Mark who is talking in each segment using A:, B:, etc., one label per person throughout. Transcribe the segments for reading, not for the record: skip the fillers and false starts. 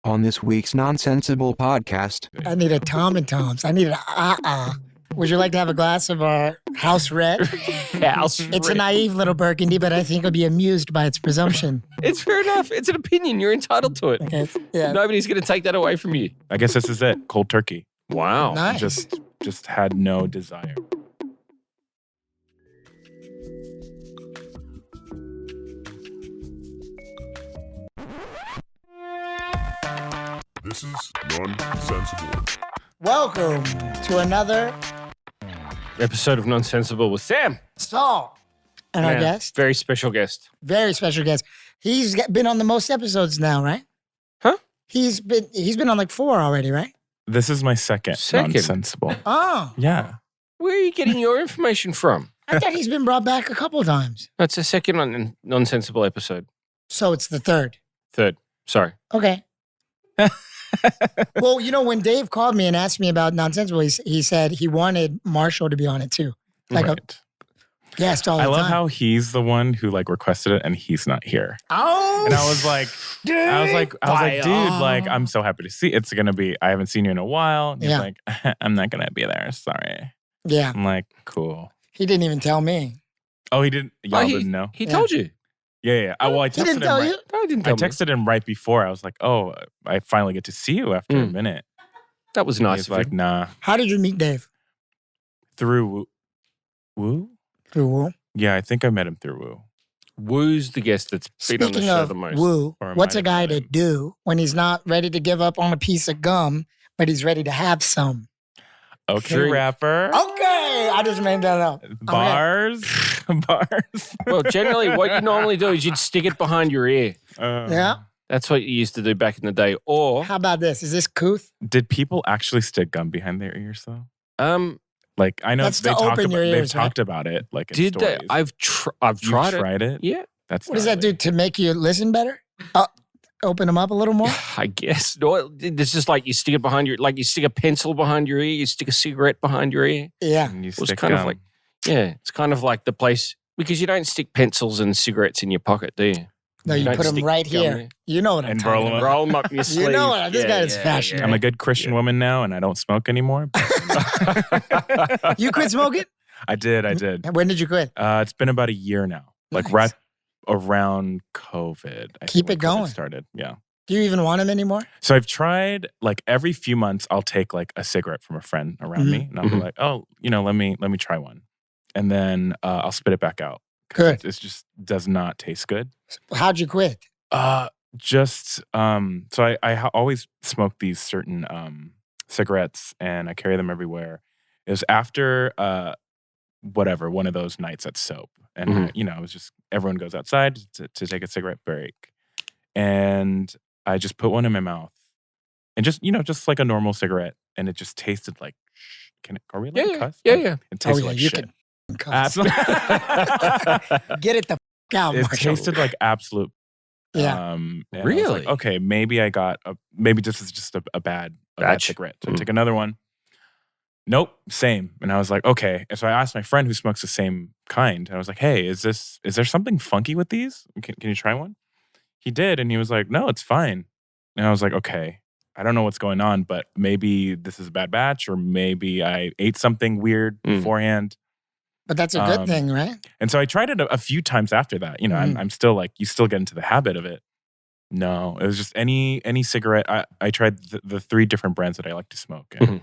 A: On this week's Nonsensible podcast,
B: I need a Tom and Tom's. I need an Would you like to have a glass of our house red?
C: House
B: It's a
C: red.
B: naive little burgundy, but I think I'll be amused by its presumption.
C: It's fair enough. It's an opinion. You're entitled to it.
B: Okay. Yeah.
C: Nobody's going to take that away from you.
D: I guess this is it. Cold turkey.
C: Wow.
B: Nice.
D: Just had no desire.
E: This is Nonsensible.
B: Welcome to another
C: Episode of Nonsensible with Sam.
B: Saul. And our
C: Yeah,
B: guest,
C: Very special guest.
B: very special guest. He's been on the most episodes now, right?
C: Huh?
B: He's been on like 4 already, right?
D: This is my second
C: Second?
D: nonsensible.
B: Oh,
D: Yeah.
C: Where are you getting your information from?
B: I thought he's been brought back a couple times.
C: That's a second Nonsensible episode.
B: So it's the third.
C: Third. Sorry.
B: Okay. Well, you know, when Dave called me and asked me about Nonsensible, he said he wanted Marshall to be on it too. Like
D: Right.
B: a guest all the
D: I
B: time.
D: love how he's the one who like requested it and he's not here.
B: Oh,
D: And I was like, dude, like, I'm so happy to see. It's gonna be. I haven't seen you in a while. And he's
B: Yeah.
D: like, I'm not gonna be there. Sorry.
B: yeah.
D: I'm like, cool.
B: He didn't even tell me.
D: Oh, he didn't. Y'all didn't know.
C: He
B: Yeah.
C: told you.
D: Yeah. Well, I
B: He
D: texted
B: didn't
D: him.
B: tell
D: Right,
B: you?
C: I didn't
D: I
C: tell me.
D: texted him right before. I was like, oh, I finally get to see you after a
C: Mm.
D: minute.
C: That was
D: And
C: nice
D: He's
C: of
D: like,
C: him.
D: nah.
B: How did you meet Dave?
D: Through Woo?
B: Through Woo.
D: Yeah, I think I met him through Woo.
C: Woo's the guest that's been on the
B: Speaking
C: show
B: of
C: the most.
B: Woo,
D: Or it
B: what's
D: might
B: a guy
D: have
B: to
D: been.
B: do when he's not ready to give up on a piece of gum, but he's ready to have some?
D: Okay,
C: Drink.
D: rapper.
B: Okay, I just made that up.
D: Bars. Bars.
C: Well, generally, what you normally do is you'd stick it behind your ear.
B: Yeah.
C: That's what you used to do back in the day. Or,
B: How about this? Is this Kuth?
D: Did people actually stick gum behind their ears though? Like I know
B: That's
D: they
B: to
D: talked
B: open
D: about
B: your
D: they've
B: ears, right?
D: talked about it like in
C: did they?
D: stories.
C: I've
D: You've
C: tried it.
D: tried it?
C: Yeah,
D: That's
B: What does that do
D: gnarly.
B: to make you listen better? Open them up a little more?
C: I guess. No, it's just like you stick it behind your, like you stick a pencil behind your ear, you stick a cigarette behind your ear.
B: Yeah.
D: And you
C: It was
D: stick
C: kind of
D: gum.
C: like, yeah, it's kind of like the place, because you don't stick pencils and cigarettes in your pocket, do you?
B: No, you
C: don't
B: put them
C: stick
B: right
C: gum
B: here.
C: there.
B: You know what I'm
D: And
B: talking
D: roll 'em
B: about.
D: up.
C: Roll them up in your sleeve.
B: You know what? This guy is fashionable.
D: I'm a good Christian woman now and I don't smoke anymore.
B: You quit smoking?
D: I did.
B: When did you quit?
D: It's been about a year now. Like
B: Nice.
D: right around COVID. I
B: Keep
D: think,
B: it
D: when COVID
B: going.
D: started. Yeah.
B: Do you even want them anymore?
D: So I've tried like every few months I'll take like a cigarette from a friend around me and I'll be
C: Mhm.
D: like, oh, let me try one. And then I'll spit it back out.
B: Good.
D: It just does not taste good.
B: How'd you quit?
D: So I always smoke these certain cigarettes and I carry them everywhere. It was after one of those nights at Soap. And
C: Mhm.
D: it was just everyone goes outside to take a cigarette break. And I just put one in my mouth. And just like a normal cigarette. And it just tasted like are we allowed to cuss?
C: Yeah.
D: It tasted
B: yeah,
D: like
B: you
D: shit.
B: can cuss.
D: Absolutely.
B: Get it the out,
D: It
B: Marshall.
D: tasted like absolute.
B: Yeah.
D: And I was
C: Really?
D: like, okay, maybe maybe this is just a bad
C: Batch.
D: cigarette. So I took another one. Nope, same. And I was like, okay. And so I asked my friend who smokes the same kind. And I was like, hey, is there something funky with these? Can you try one? He did, and he was like, no, it's fine. And I was like, okay, I don't know what's going on, but maybe this is a bad batch, or maybe I ate something weird beforehand.
B: But that's a good thing, right?
D: And so I tried it a few times after that. I'm still like, you still get into the habit of it. No, it was just any cigarette. I tried the 3 different brands that I like to smoke, and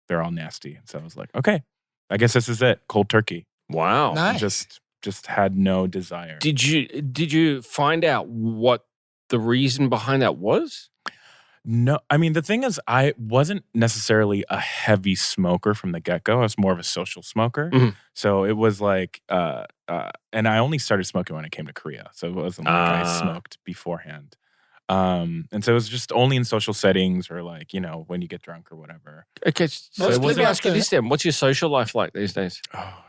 D: they're all nasty. And so I was like, okay, I guess this is it. Cold turkey.
C: Wow.
B: Nice.
D: Just had no desire.
C: Did you find out what the reason behind that was?
D: No, I mean, the thing is, I wasn't necessarily a heavy smoker from the get-go. I was more of a social smoker.
C: Mhm.
D: So it was like, and I only started smoking when I came to Korea. So it wasn't like I smoked beforehand. And so it was just only in social settings or like, when you get drunk or whatever.
C: Okay, so
B: Most
C: let me
B: people
C: ask you
B: have to-
C: this then. What's your social life like these days?
D: Oh,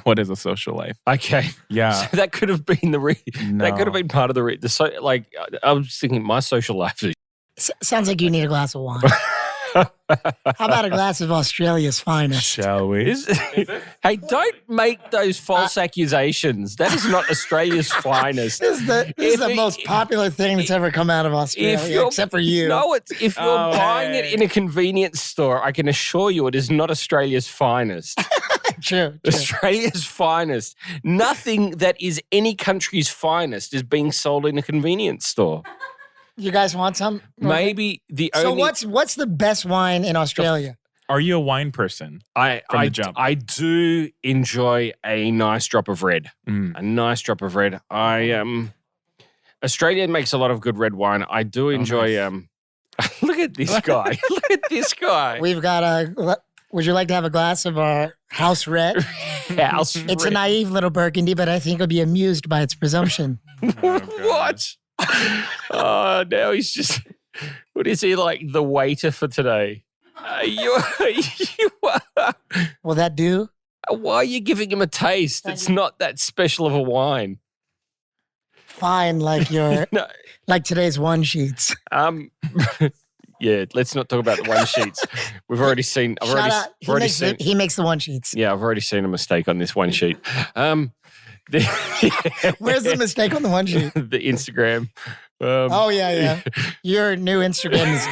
D: what is a social life?
C: Okay.
D: Yeah.
C: So that could have been that could have been part of the I was thinking my social life is
B: Sounds like you need a glass of wine. How about a glass of Australia's finest?
D: Shall we?
C: Hey, don't make those false accusations. That is not Australia's finest.
B: This is the most popular thing that's ever come out of
C: If
B: Australia,
C: you're-
B: except for you.
C: No, if you're
D: Oh,
C: buying it
D: hey.
C: in a convenience store, I can assure you it is not Australia's finest.
B: True.
C: Australia's finest. Nothing that is any country's finest is being sold in a convenience store.
B: You guys want some?
C: Maybe the
B: So
C: only.
B: what's the best wine in Australia?
D: Are you a wine person?
C: I
D: from the jump?
C: I do enjoy a nice drop of red.
D: Mm.
C: A nice drop of red. Australia makes a lot of good red wine. I do enjoy.
D: nice.
C: Look at this guy. Look at this guy.
B: We've got would you like to have a glass of our house red?
C: House
B: It's a
C: red.
B: naive little Burgundy, but I think it'll be amused by its presumption.
C: What? Oh, now he's just. What is he like? The waiter for today? You are.
B: Will that do?
C: Why are you giving him a taste? It's not that special of a wine.
B: Fine, like your
C: No.
B: like today's one sheets.
C: Yeah. Let's not talk about the one sheets. We've already seen. I've
B: Shout
C: already,
B: out.
C: I've already seen.
B: He makes the one sheets.
C: Yeah, I've already seen a mistake on this one sheet.
B: Where's the mistake on the one sheet?
C: The Instagram.
B: Oh yeah. Your new Instagram is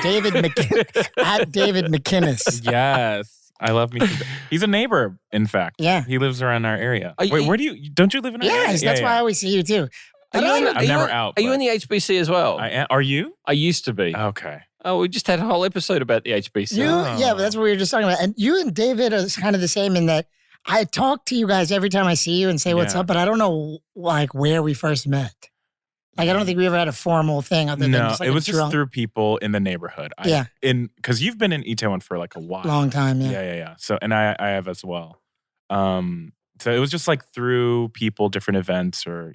B: at David McInnes.
D: Yes. I love me. He's a neighbor, in fact.
B: Yeah.
D: He lives around our area.
C: Are
D: Wait,
C: you-
D: where do you, don't you live in our area?
B: Yes, that's why I always see you too.
C: Are you in,
D: I'm
C: are you
D: never
C: in-
D: out,
C: Are you
D: but-
C: in the HBC as well?
D: Are you?
C: I used to be.
D: Okay.
C: Oh, we just had a whole episode about the HBC.
B: Yeah, but that's what we were just talking about. And you and David are kind of the same in that I talk to you guys every time I see you and say what's
D: Yeah.
B: up, but I don't know like where we first met. Like I don't think we ever had a formal thing other than
D: No,
B: just like
D: it
B: a
D: was just
B: drunk-
D: through people in the neighborhood.
B: Yeah.
D: Because you've been in Itaewon for like a while.
B: long time. Yeah.
D: Yeah. So, and I have as well. So it was just like through people, different events, or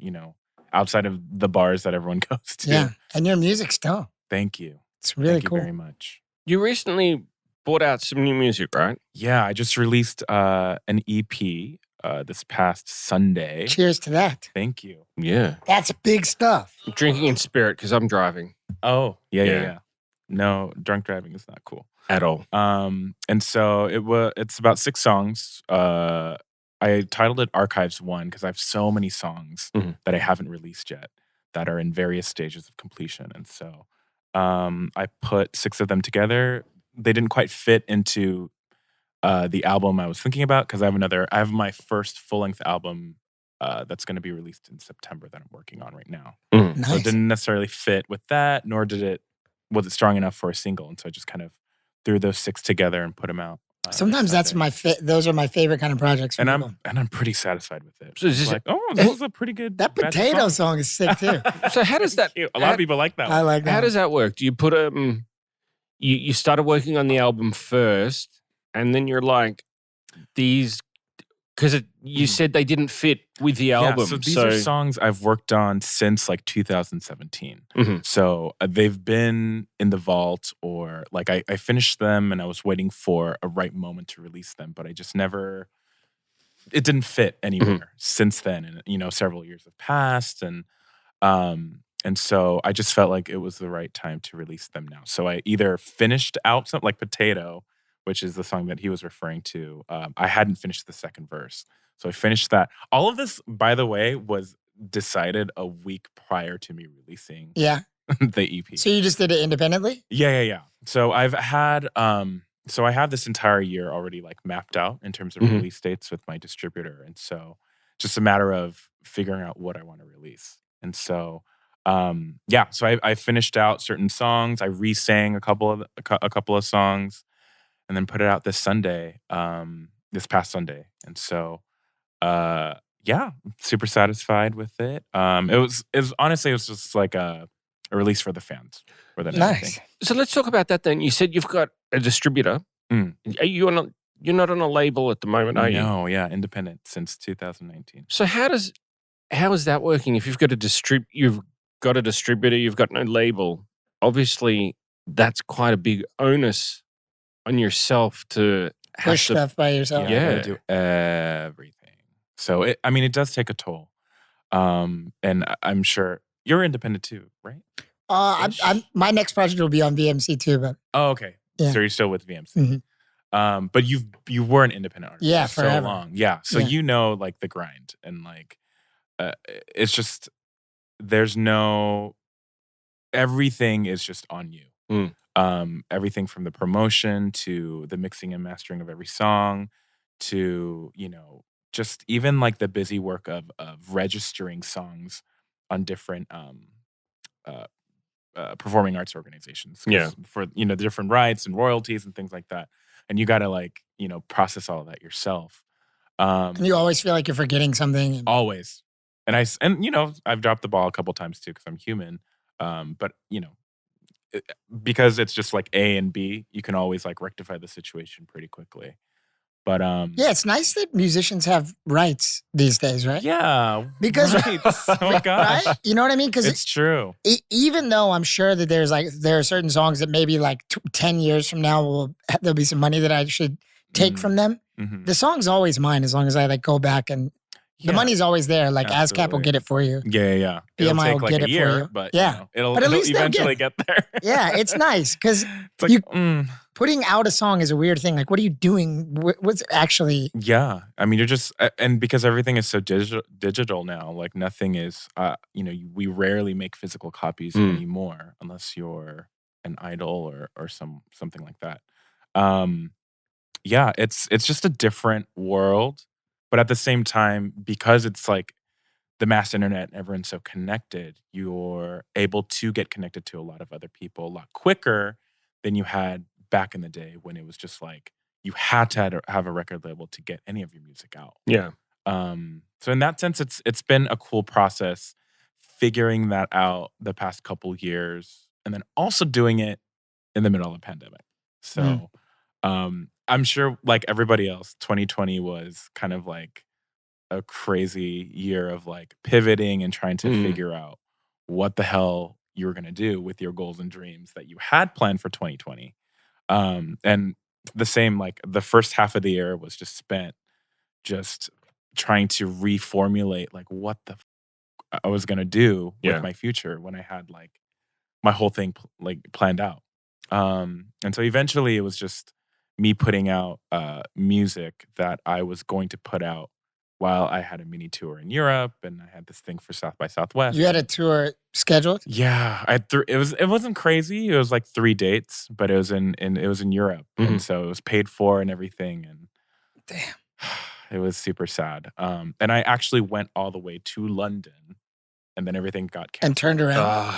D: outside of the bars that everyone goes to.
B: Yeah. And your music's dope.
D: Thank you.
B: It's really
D: Thank
B: cool.
D: you very much.
C: You recently brought out some new music, right?
D: Yeah, I just released an EP this past Sunday.
B: Cheers to that.
D: Thank you.
C: Yeah.
B: That's big stuff.
C: I'm drinking in spirit because I'm driving
D: Oh,
C: Yeah.
D: yeah. No, drunk driving is not cool.
C: at all.
D: And so it's about 6 songs. I titled it Archives 1 because I have so many songs
C: Mhm.
D: that I haven't released yet that are in various stages of completion. And so I put 6 of them together. They didn't quite fit into the album I was thinking about because I have my first full-length album that's going to be released in September that I'm working on right now. So it
B: Nice.
D: didn't necessarily fit with that, nor was it strong enough for a single. And so I just kind of threw those 6 together and put them out. this
B: Sometimes that's
D: Sunday.
B: those are my favorite kind of projects. For
D: and
B: people.
D: I'm pretty sacified with it.
C: So is this-
D: Like, this is a pretty good
B: That
D: batch of
B: potato
D: songs.
B: song is sick too.
C: So how does that?
D: Cute. A lot of people like that.
B: I like that.
C: How does that work? Do you put you started working on the album first, and then you're like these because you said they didn't fit with the album.
D: Yeah, so these are songs I've worked on since like 2017.
C: Mhm.
D: So they've been in the vault, or like I finished them and I was waiting for a right moment to release them, but I just never. It didn't fit anywhere since then, and several years have passed, and so I just felt like it was the right time to release them now. So I either finished out something like Potato, which is the song that he was referring to. I hadn't finished the second verse. So I finished that. All of this, by the way, was decided a week prior to me releasing
B: Yeah.
D: the EP.
B: So you just did it independently?
D: Yeah. So I've had, so I have this entire year already like mapped out in terms of
C: Mhm.
D: release dates with my distributor. And so just a matter of figuring out what I want to release. And so, so I finished out certain songs. I re-sang a couple of songs, and then put it out this Sunday, this past Sunday. And so, super satisfied with it. It was honestly, it was just like a release for the fans more than
B: Nice.
D: anything.
C: So let's talk about that then. You said you've got a distributor.
D: Mm.
C: You're not on a label at the moment, are you?
D: No, yeah, independent since 2019.
C: So how is that working? If you've got a distributor, you've got no label. Obviously, that's quite a big onus on yourself to have
B: Push
C: to.
B: stuff by yourself.
C: Yeah.
D: I gotta do everything. So it does take a toll. And I'm sure you're independent too, right?
B: I'm my next project will be on VMC too, but
D: Oh, okay.
B: Yeah.
D: So you're still with VMC.
B: Mhm.
D: But you were an independent artist
B: Yeah,
D: for so
B: forever.
D: long. Yeah. So
B: Yeah.
D: you know like the grind and like it's just there's no everything is just on you. Everything from the promotion to the mixing and mastering of every song to, just even like the busy work of registering songs on different uh, performing arts organizations. 'Cause
C: Yeah.
D: For, the different rights and royalties and things like that. And you got to like, process all of that yourself.
B: And you always feel like you're forgetting something. And
D: Always. And I've dropped the ball a couple times too because I'm human. But because it's just like A and B, you can always like rectify the situation pretty quickly. But
B: yeah, it's nice that musicians have rights these days, right?
D: yeah,
B: Because
D: right. Oh gosh,
B: right? You know what I mean? Because
D: it's true.
B: even though I'm sure that there are certain songs that maybe like 10 years from now there'll be some money that I should take from them.
D: Mhm.
B: The song's always mine as long as I like go back and the
D: Yeah.
B: money's always there. Like ASCAP will
D: Absolutely.
B: get it for you.
D: Yeah. It'll
B: BMI
D: take
B: will
D: like
B: get
D: a
B: it for
D: year,
B: you.
D: but
B: Yeah.
D: it'll
B: But at least they'll
D: eventually
B: get
D: get there.
B: Yeah, it's nice because
D: It's like,
B: you- putting out a song is a weird thing. Like, what are you doing? What's actually?
D: yeah. I mean, you're just, and because everything is so digital now, like nothing is, we rarely make physical copies anymore unless you're an idol or something like that. Yeah, it's just a different world, but at the same time, because it's like the mass internet and everyone's so connected, you're able to get connected to a lot of other people a lot quicker than you had back in the day when it was just like you had to have a record label to get any of your music out.
C: Yeah.
D: So in that sense, it's been a cool process figuring that out the past couple years, and then also doing it in the middle of a pandemic. So I'm sure, like everybody else, 2020 was kind of like a crazy year of like pivoting and trying to figure out what the hell you were going to do with your goals and dreams that you had planned for 2020. And the same, like the first half of the year was just spent just trying to reformulate like what the I was going to do with my future when I had like my whole thing planned out. And so eventually it was just me putting out music that I was going to put out while I had a mini tour in Europe and I had this thing for South by Southwest.
B: You had a tour scheduled?
D: Yeah, it wasn't crazy. It was like 3 dates, but it was in Europe, and so it was paid for and everything. And
B: damn,
D: it was super sad. And I actually went all the way to London, and then everything got canceled.
B: And turned around.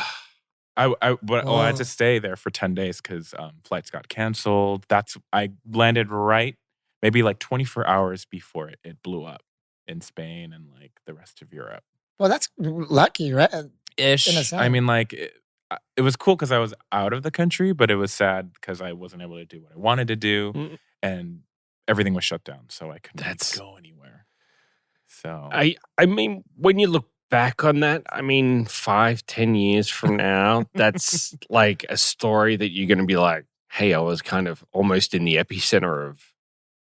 D: I had to stay there for 10 days because flights got canceled. I landed right maybe like 24 hours before it blew up in Spain and like the rest of Europe.
B: Well, that's lucky, right?
D: Ish.
B: In a sense.
D: I mean, like it was cool because I was out of the country, but it was sad because I wasn't able to do what I wanted to do, and everything was shut down, so I couldn't go anywhere. So
C: I mean, when you look back on that, I mean, 5-10 years from now, that's like a story that you're going to be like, hey, I was kind of almost in the epicenter of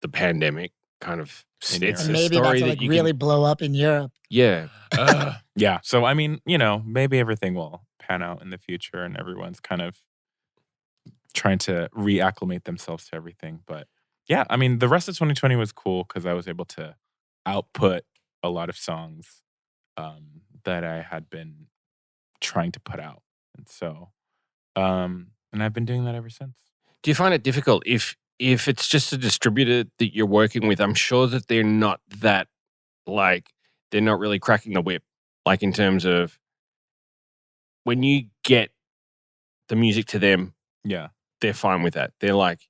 C: the pandemic, kind of. It's
D: And
C: a
B: maybe about
C: story
B: to
C: that
B: like
C: you
B: really blow up in Europe.
C: yeah.
D: yeah. So I mean, maybe everything will pan out in the future, and everyone's kind of trying to reacclimate themselves to everything. But yeah, I mean, the rest of 2020 was cool because I was able to output a lot of songs that I had been trying to put out, and so and I've been doing that ever since.
C: Do you find it difficult if it's just a distributor that you're working with? I'm sure that they're not that, like, they're not really cracking the whip, like in terms of when you get the music to them,
D: Yeah.
C: they're fine with that. They're like,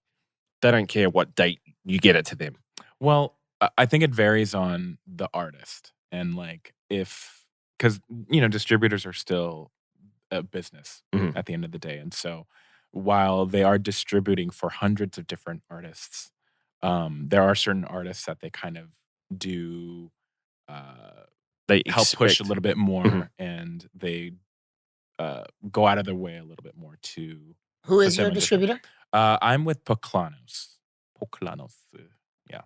C: they don't care what date you get it to them.
D: Well, I think it varies on the artist and like because distributors are still a business at the end of the day, and so while they are distributing for hundreds of different artists, there are certain artists that they kind of do
C: They
D: help push a
C: expect-
D: little bit more, and they go out of their way a little bit more to.
B: Who is
D: put them
B: your
D: in
B: distributor?
D: I'm with Poklanos. Yeah.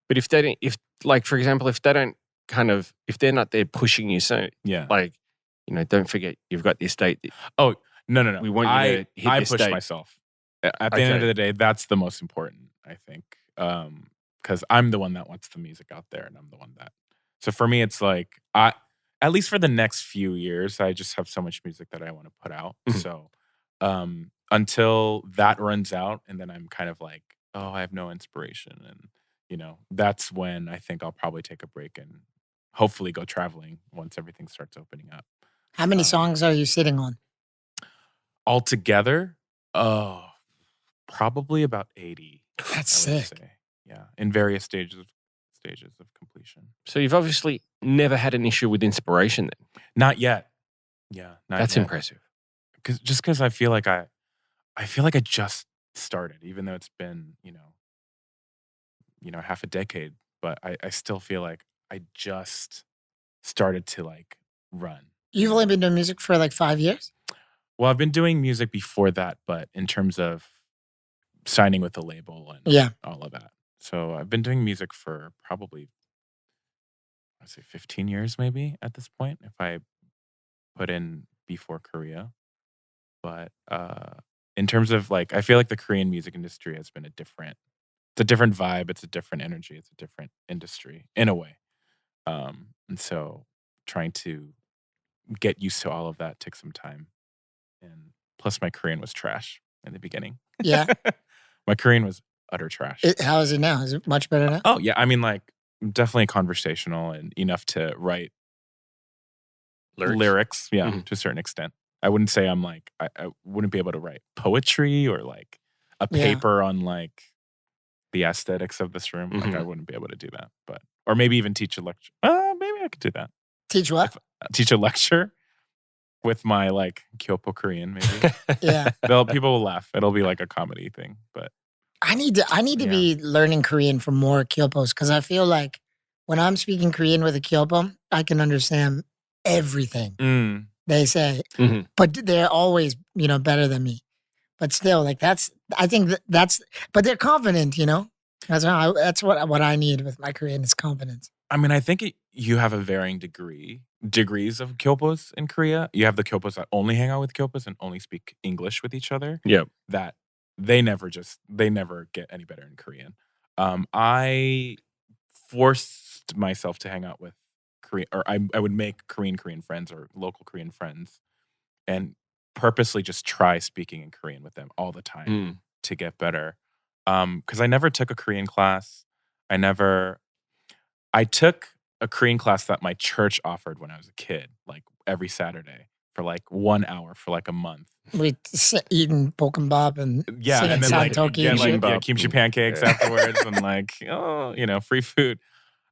C: But if they don't, for example, if they don't if they're not there pushing you, so
D: Yeah.
C: like, don't forget you've got this date.
D: No.
C: We want you to hit
D: I
C: this
D: push
C: date.
D: myself. At the end
C: Okay.
D: of the day, that's the most important, I think. Because I'm the one that wants the music out there, and I'm the one that. So for me, it's like at least for the next few years, I just have so much music that I want to put out.
C: Mhm.
D: So until that runs out, and then I'm kind of like, oh, I have no inspiration, and that's when I think I'll probably take a break and hopefully go traveling once everything starts opening up.
B: How many
D: Um,
B: songs are you sitting on?
D: Altogether, oh, probably about 80.
B: That's
D: I would
B: sick.
D: say, yeah, in various stages of completion.
C: So you've obviously never had an issue with inspiration then.
D: Not yet. Yeah, not
C: That's
D: yet.
C: impressive.
D: Because I feel like I just started, even though it's been half a decade. But I still feel like I just started to like run.
B: You've only been doing music for like 5 years?
D: Well, I've been doing music before that, but in terms of signing with the label and
B: Yeah.
D: all of that. So I've been doing music for probably, I'd say 15 years maybe at this point, if I put in before Korea. But in terms of like, I feel like the Korean music industry has been it's a different vibe, it's a different energy, it's a different industry in a way. And so trying to get used to all of that took some time. And plus my Korean was trash in the beginning.
B: Yeah.
D: My Korean was utter trash.
B: How is it now? Is it much better now?
D: Oh, yeah. I mean, like, definitely conversational and enough to write lyrics. Yeah,
C: Mhm.
D: to a certain extent. I wouldn't say I'm like, I wouldn't be able to write poetry or like a
B: Yeah.
D: paper on like the aesthetics of this room. Like, I wouldn't be able to do that. Or maybe even teach a lecture. Maybe I could do that.
B: Teach what?
D: Teach a lecture with my like Gyopo Korean, maybe.
B: Yeah.
D: People will laugh. It'll be like a comedy thing. But
B: I need to be learning Korean for more Kyopos because I feel like when I'm speaking Korean with a Kyopo, I can understand everything they say,
C: Mhm.
B: but they're always better than me. But still, like I think but they're confident. That's what I need with my Korean is confidence.
D: I mean, I think you have a varying degrees of Kyopos in Korea. You have the Kyopos that only hang out with Kyopos and only speak English with each other.
C: Yep.
D: That they never get any better in Korean. I forced myself to hang out with Korean, or I would make Korean friends or local Korean friends, and purposely just try speaking in Korean with them all the time to get better. Because I never took a Korean class. I took a Korean class that my church offered when I was a kid, like every Saturday for like 1 hour for like a month.
B: We eating Pokemon and
D: Yeah, and then like
B: Santoki
D: get
B: and shit.
D: like kimchi pancakes afterwards and like free food.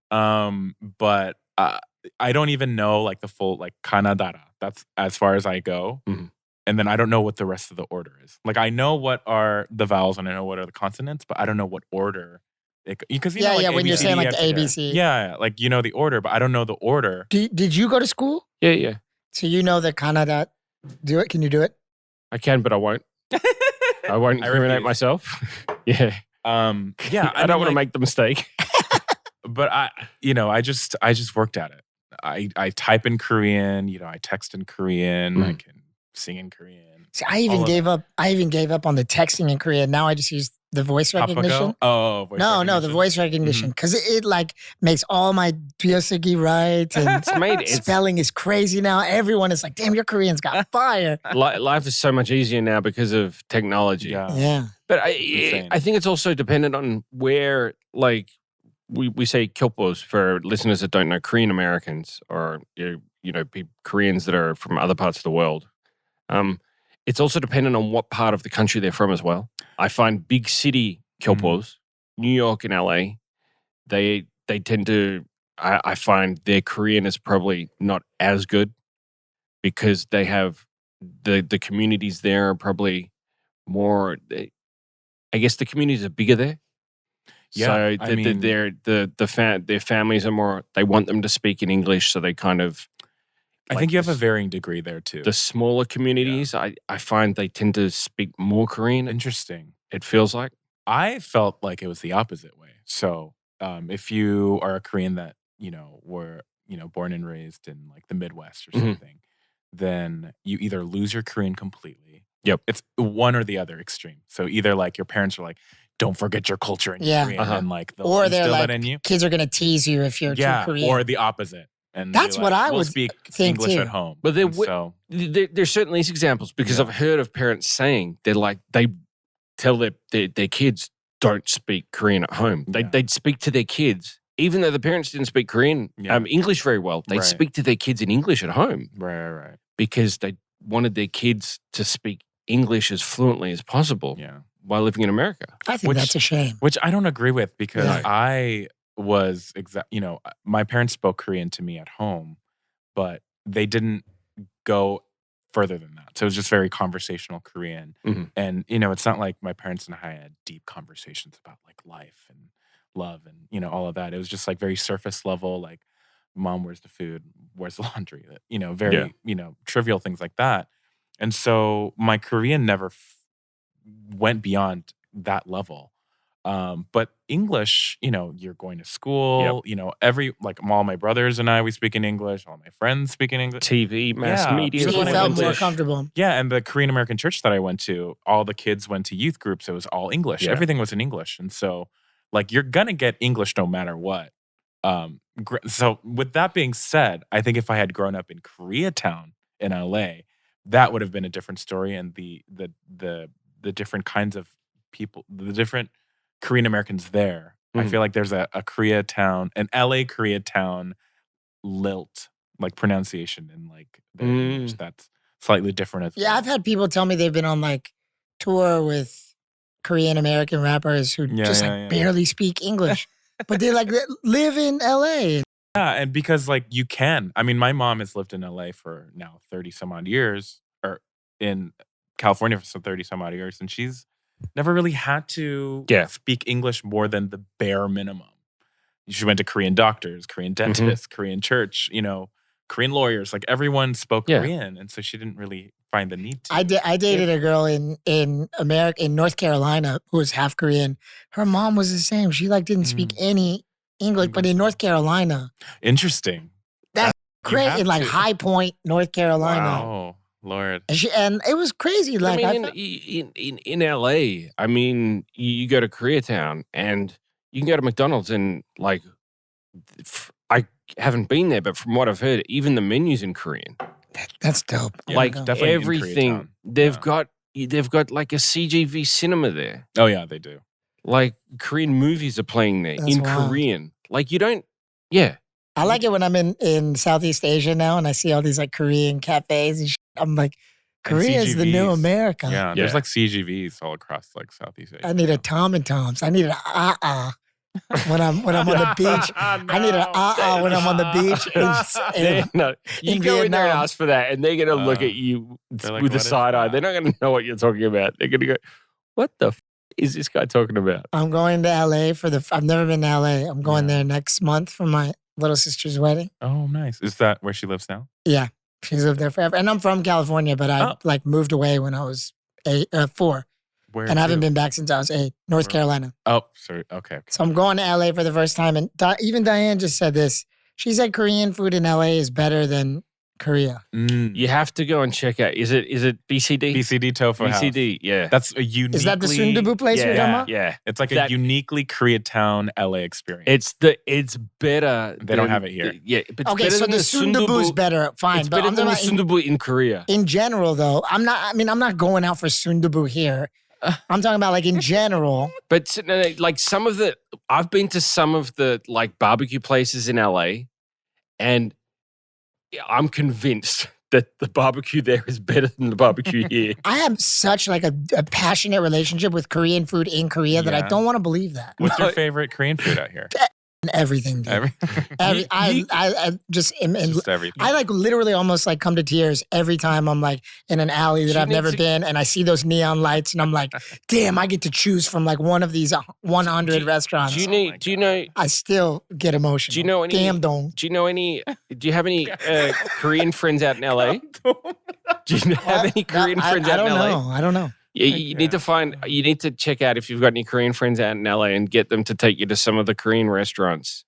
D: But I don't even know like the full like kanadara. That's as far as I go.
C: Mhm.
D: And then I don't know what the rest of the order is. Like I know what are the vowels and I know what are the consonants, but I don't know what order. Because like
B: when you're saying like the
D: ABCD,
B: ABC.
D: yeah, like the order, but I don't know the order.
B: Did you go to school?
C: Yeah.
B: So you know the Canada. Do it. Can you do it?
C: I can, but I won't. I won't incriminate
D: refuse.
C: myself. Yeah.
D: Yeah,
C: I don't want to make the mistake.
D: But I just worked at it. I type in Korean, I text in Korean, I can sing in Korean.
B: See, I even gave up. I even gave up on the texting in Korean. Now I just use the voice recognition.
D: Oh, voice recognition.
B: No, the voice recognition because it like makes all my Byoseki right and spelling is crazy now. Everyone is like, "Damn, your Korean's got fire."
C: Life is so much easier now because of technology.
B: Yeah.
C: But I think it's also dependent on where, like, we say Kyopos for listeners that don't know, Korean Americans or Koreans that are from other parts of the world. It's also dependent on what part of the country they're from as well. I find big city Kyopos, New York and LA, they tend to. I find their Korean is probably not as good because they have the communities there are probably more. I guess the communities are bigger there.
D: Yeah,
C: So their families are more. They want them to speak in English, so they kind of.
D: I think you have a varying degree there too.
C: The smaller communities, I find they tend to speak more Korean.
D: Interesting.
C: It feels like.
D: I felt like it was the opposite way. So if you are a Korean that were born and raised in like the Midwest or something, then you either lose your Korean completely
C: Yep.
D: It's one or the other extreme. So either like your parents are like, don't forget your culture and your
B: Yeah.
D: Korean, and like they'll
B: Or they're
D: instill
B: like,
D: that in you.
B: kids are going to tease you if you're too Korean.
D: Or the opposite. And
B: That's
D: be
B: what
D: like,
B: I
D: we'll
B: would
D: speak
B: think
D: English
B: too.
D: at home.
C: But
D: And so
C: there's certainly these examples because I've heard of parents saying they tell their kids don't speak Korean at home. They'd speak to their kids, even though the parents didn't speak Korean, English very well. They'd speak to their kids in English at home.
D: Right.
C: Because they wanted their kids to speak English as fluently as possible while living in America.
B: I think that's a shame.
D: Which I don't agree with because I was, my parents spoke Korean to me at home, but they didn't go further than that. So it was just very conversational Korean.
C: Mm-hmm.
D: And, it's not like my parents and I had deep conversations about like life and love and, all of that. It was just like very surface level, like, Mom, where's the food? Where's the laundry? Very, trivial things like that. And so my Korean never went beyond that level. But English, you're going to school, all my brothers and I, we speak in English. All my friends speak in English.
C: TV, mass media.
B: So you felt more comfortable.
D: Yeah, and the Korean American church that I went to, all the kids went to youth groups. It was all English.
C: Yeah.
D: Everything was in English. And so, like, you're going to get English no matter what. So with that being said, I think if I had grown up in Koreatown in LA, that would have been a different story. And the different kinds of people, the different Korean Americans there. I feel like there's a Koreatown, an LA Koreatown lilt, like pronunciation and like the English that's slightly different as well.
B: Yeah, I've had people tell me they've been on like tour with Korean American rappers who barely speak English. But they like live in LA.
D: Yeah, and because like you can. I mean, my mom has lived in LA for now 30 some odd years, or in California for some 30 some odd years, and she's never really had to speak English more than the bare minimum. She went to Korean doctors, Korean dentists, Korean church, Korean lawyers. Like everyone spoke Korean, and so she didn't really find the need to.
B: I dated a girl in America, in North Carolina, who was half Korean. Her mom was the same. She like didn't speak any English, but in North Carolina,
D: interesting.
B: That's great. In like High Point, North Carolina.
D: Wow, Lord.
B: And it was crazy. Like
C: in LA, I mean, you go to Koreatown and you can go to McDonald's and like, I haven't been there, but from what I've heard, even the menu's in Korean.
B: That's dope.
C: Yeah, like everything, they've got like a CGV cinema there.
D: Oh yeah, they do.
C: Like Korean movies are playing there in Korean. Like you don't,
B: I like it when I'm in Southeast Asia now and I see all these like Korean cafes and shit. I'm like, Korea is the new America.
D: Yeah, there's like CGVs all across like Southeast Asia.
B: I need a Tom and Tom's. I need an when I'm on the beach. I need an when I'm on the beach.
C: You go in there and ask for that, and they're gonna look at you
D: like,
C: with a side eye. They're not gonna know what you're talking about. They're gonna go, "What the is this guy talking about?"
B: I'm going to LA I've never been to LA. I'm going there next month for my little sister's wedding.
D: Oh, nice. Is that where she lives now?
B: Yeah, she's lived there forever. And I'm from California, but I like moved away when I was 4.
D: Where
B: and I haven't been back since I was 8. North Carolina.
D: Oh, sorry. Okay.
B: So I'm going to LA for the first time. And even Diane just said this. She said Korean food in LA is better than Korea.
C: You have to go and check out. Is it BCD?
D: BCD Tofu House.
C: BCD, yeah.
D: That's a uniquely...
B: Is that the Sundubu place you're talking about?
C: Yeah.
D: It's like a uniquely Koreatown LA experience.
C: It's better.
D: They don't have it here.
C: But
B: okay, so the Sundubu's better. Fine.
C: It's better than the Sundubu in Korea.
B: In general, though, I'm not going out for Sundubu here. I'm talking about like in general.
C: But like I've been to some of the like barbecue places in LA, and I'm convinced that the barbecue there is better than the barbecue here.
B: I have such like a passionate relationship with Korean food in Korea that I don't want to believe that.
D: What's your favorite Korean food out here?
B: Everything. I just
D: everything.
B: I like literally almost like come to tears every time I'm like in an alley that I've never been and I see those neon lights and I'm like, damn, I get to choose from like one of these 100 restaurants.
C: Do you know?
B: I still get emotional.
C: Do you know any?
B: Damn dong.
C: Do you have any Korean friends out in LA? Do you have any Korean friends out in LA?
B: I don't know.
C: You need to check out if you've got any Korean friends out in LA and get them to take you to some of the Korean restaurants.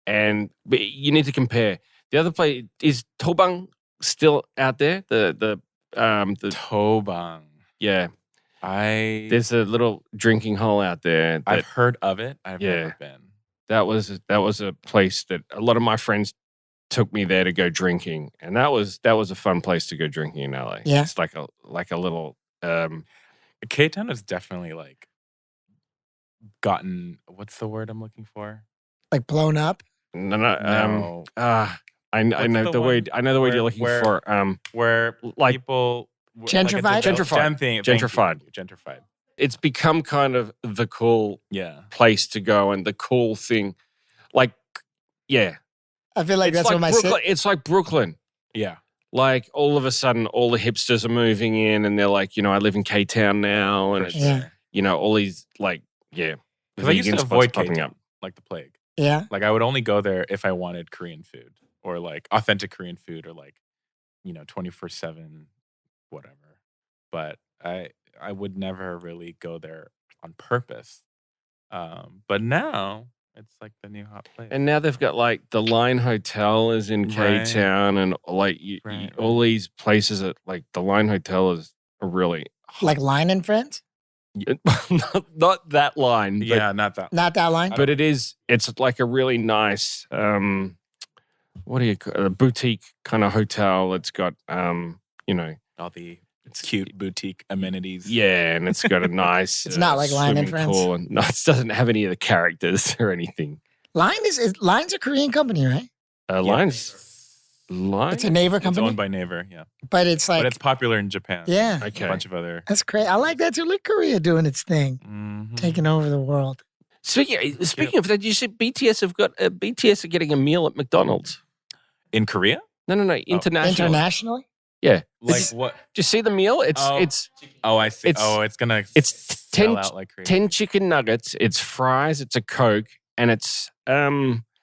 C: But you need to compare. The other place is Tobang still out there. The
D: Tobang.
C: Yeah.
D: I've
C: There's a little drinking hole out there. That,
D: heard of it. I've
C: Yeah.
D: never been.
C: that was a place that a lot of my friends took me there to go drinking, and that was a fun place to go drinking in LA.
B: Yeah.
C: It's like a little
D: K-Town has definitely like gotten, what's the word I'm looking for?
B: Like blown up.
D: No.
C: I know
D: the
C: the
D: one
C: word. I know the word you're looking
D: where-
C: for.
D: Where
C: like-
D: people
B: Gentrified?
C: Gentrified.
D: Gentrified. Gentrified.
C: It's become kind of the cool
D: Yeah.
C: place to go and the cool thing. Like, yeah.
B: I feel like
C: It's
B: that's
C: like
B: what my
C: Brooklyn. It's like Brooklyn.
D: Yeah.
C: Like all of a sudden, all the hipsters are moving in, and they're like, I live in K-Town now, and
D: For
C: it's,
B: Yeah.
C: all these like,
D: Because I used
C: vegan
D: to
C: spots
D: avoid
C: popping
D: K-Town
C: up.
D: like the plague.
B: Yeah.
D: Like I would only go there if I wanted Korean food or like authentic Korean food or like, 24/7 whatever. But I would never really go there on purpose. But now it's like the new hot place.
C: And now they've got like the Line Hotel is in
D: Right.
C: K-Town, and like
D: Right,
C: all these places that like the Line Hotel is a really
B: Like Line and Friends?
C: not that line, but,
D: yeah, not that.
B: Not that line?
C: but it's like a really nice what do you call a boutique kind of hotel. It's got
D: All the cute boutique amenities.
C: yeah, and it's got a nice
B: It's not like Line and
C: swimming
B: Friends?
C: pool, and no, it doesn't have any of the characters or anything.
B: Line's a Korean company, right?
C: Line's
B: It's a Naver
D: It's
B: company,
D: owned by Naver, yeah.
B: but it's like
D: But it's popular in Japan.
B: yeah,
C: Okay.
D: A bunch of other.
B: that's crazy. I like that too. Look, Korea doing its thing,
D: Mhm.
B: taking over the world.
C: Speaking of that, you said BTS have got BTS are getting a meal at McDonald's.
D: In Korea?
C: No, international.
B: Internationally,
C: Yeah.
D: Like
C: It's-
D: what?
C: Do you see the meal? It's
D: Oh.
C: it's
D: Oh, I see.
C: it's-
D: It's gonna
C: it's
D: sell
C: 10
D: out like crazy.
C: 10 chicken nuggets, it's fries, it's a Coke, and it's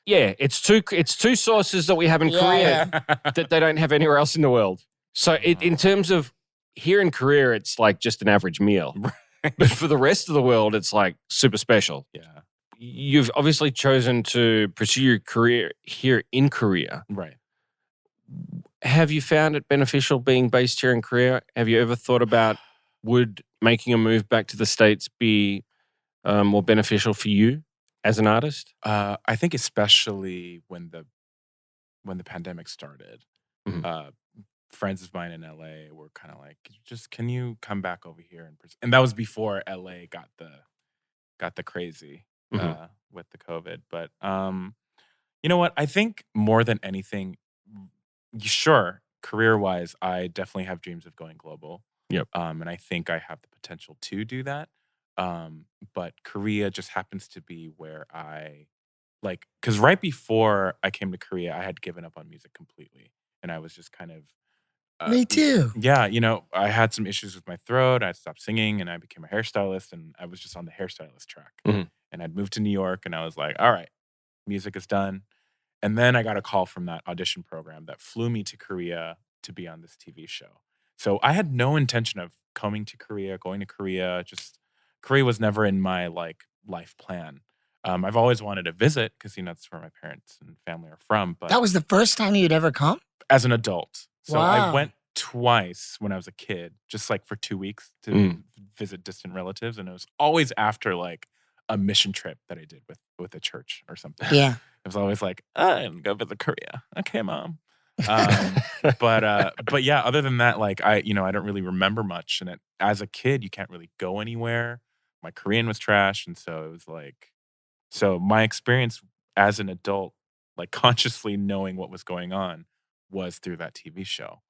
C: it's two sauces that we have in
B: Yeah,
C: Korea that they don't have anywhere else in the world. So in terms of here in Korea, it's like just an average meal. But for the rest of the world, it's like super special.
D: Yeah.
C: You've obviously chosen to pursue your career here in Korea.
D: Right.
C: Have you found it beneficial being based here in Korea? Have you ever thought about would making a move back to the States be more beneficial for you as an artist?
D: I think especially when the pandemic started,
C: Mhm.
D: friends of mine in LA were kind of like, just can you come back over here and that was before LA got the crazy
C: Mhm.
D: with the COVID. But you know what? I think more than anything, sure, career-wise, I definitely have dreams of going global.
C: Yep.
D: And I think I have the potential to do that. But Korea just happens to be where I like, because right before I came to Korea, I had given up on music completely. And I was just kind of
B: me too.
D: yeah, I had some issues with my throat. I stopped singing and I became a hairstylist and I was just on the hairstylist track.
C: Mhm.
D: And I'd moved to New York and I was like, all right, music is done. And then I got a call from that audition program that flew me to Korea to be on this TV show. So I had no intention of coming to Korea, going to Korea. Just Korea was never in my like life plan. I've always wanted to visit because that's where my parents and family are from. But
B: That was the first time you'd ever come?
D: as an adult. So I
B: Wow.
D: went twice when I was a kid, just like for 2 weeks to
C: Mm.
D: visit distant relatives. And it was always after like a mission trip that I did with a church or something.
B: Yeah.
D: It was always like, I'm gonna go visit Korea. Okay, mom. But yeah, other than that, like I don't really remember much. And as a kid, you can't really go anywhere. My Korean was trash. And so it was like, so my experience as an adult, like consciously knowing what was going on was through that TV show.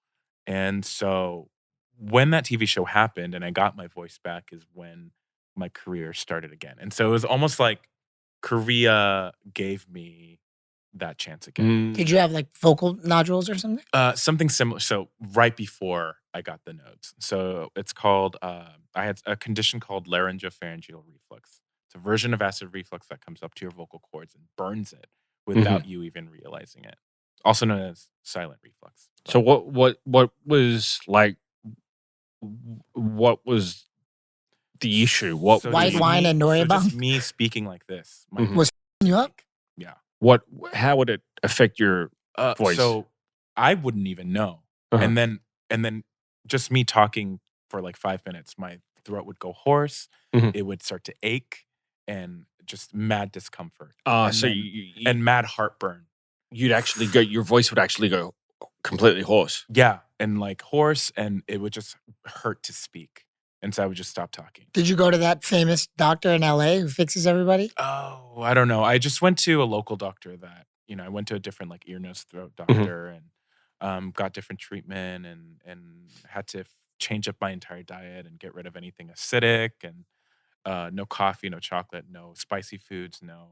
D: And so when that TV show happened and I got my voice back is when my career started again. And so it was almost like Korea gave me that chance again.
B: Did you have like vocal nodules or something?
D: Something similar. So right before I got the nodes. So it's called, I had a condition called laryngopharyngeal reflux. It's a version of acid reflux that comes up to your vocal cords and burns it without you even realizing it. Also known as silent reflux.
C: So what was like? What was the issue? What
D: So
B: White
D: just
B: wine
D: me-
B: and
D: so just
B: Norebang?
D: me speaking like this. My
C: Mhm.
B: Was you up?
D: Yeah.
C: How would it affect your voice?
D: So I wouldn't even know.
C: Uh-huh.
D: And then just me talking for like 5 minutes, my throat would go hoarse.
C: Mhm.
D: It would start to ache and just mad discomfort.
C: So
D: then- and mad heartburn.
C: you'd actually go, your voice would actually go completely hoarse.
D: Yeah. And like hoarse, and it would just hurt to speak. And so I would just stop talking.
B: Did you go to that famous doctor in LA who fixes everybody?
D: Oh, I don't know. I just went to a local doctor that, I went to a different like ear, nose, throat doctor and got different treatment and had to change up my entire diet and get rid of anything acidic and no coffee, no chocolate, no spicy foods, no,